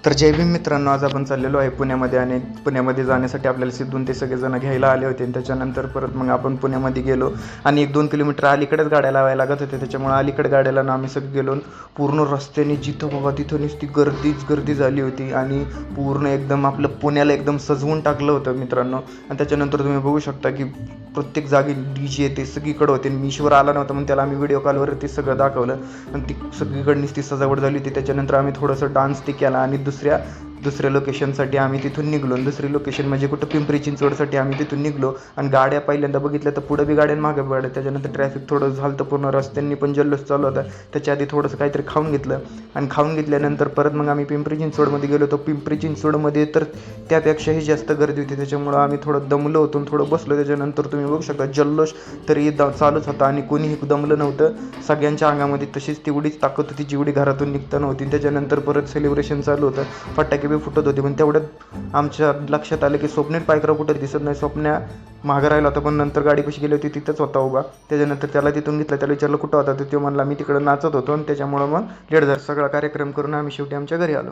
तर जय भीम मित्रांनो, आज आपण चाललेलो आहे पुण्यामध्ये आणि पुण्यामध्ये जाण्यासाठी आपल्याला सिद्धून ते सगळेजण घ्यायला आले होते आणि त्याच्यानंतर परत मग आपण पुण्यामध्ये गेलो आणि 1-2 किलोमीटर अलीकडेच गाड्या लावायला लागत होते. त्याच्यामुळे अलीकडे गाड्याला ना आम्ही सगळे गेलो. पूर्ण रस्त्याने जिथं बाबा तिथं नुसती गर्दी झाली होती आणि पूर्ण एकदम आपलं पुण्याला एकदम सजवून टाकलं होतं मित्रांनो. आणि त्याच्यानंतर तुम्ही बघू शकता की प्रत्येक जागी DJ ते सगळीकडे होते. मी ईश्वर आला नव्हता म्हणून त्याला आम्ही व्हिडिओ कॉलवर ते सगळं दाखवलं आणि ती सगळीकडे नुसती सजावट झाली होती. त्याच्यानंतर आम्ही थोडंसं डान्स ते केला आणि दुसऱ्या लोकेशनसाठी आम्ही तिथून निघलो. दुसरी लोकेशन म्हणजे कुठं पिंपरी चिंचवडसाठी आम्ही तिथून निघलो आणि गाड्या पहिल्यांदा बघितल्या तर पुढं बी गाड्या मागे गाड्या. त्याच्यानंतर ट्रॅफिक थोडं झालं तर पूर्ण रस्त्यांनी पण जल्लोष चालू होता. त्याच्या आधी थोडंसं काहीतरी खाऊन घेतलं आणि खाऊन घेतल्यानंतर परत मग आम्ही पिंपरी चिंचवडमध्ये गेलो. तो पिंपरी चिंचवडमध्ये तर त्यापेक्षाही जास्त गर्दी होती. त्याच्यामुळं आम्ही थोडं दमलो होतो, थोडं बसलो. त्याच्यानंतर तुम्ही बघू शकता जल्लोष तरी चालूच होता आणि कोणीही दमलं नव्हतं. सगळ्यांच्या अंगामध्ये तशीच तेवढीच ताकद होती जेवढी घरातून निघता नव्हती. त्याच्यानंतर परत सेलिब्रेशन चालू होतं, फटाके बी फुटत होते. पण तेवढ्यात आमच्या लक्षात आलं की स्वप्नील पायकराव कुठं दिसत नाही. स्वप्न्या मागं राहिला होता, पण नंतर गाडी कशी गेली होती तिथंच होता उभा. त्याच्यानंतर त्याला तिथून घेतलं, त्याला विचारलं कुठं होता, तर तो म्हणला मी तिकडं नाचत होतो आणि त्याच्यामुळं मग लेट झाला. सगळा कार्यक्रम करून आम्ही शेवटी आमच्या घरी आलो.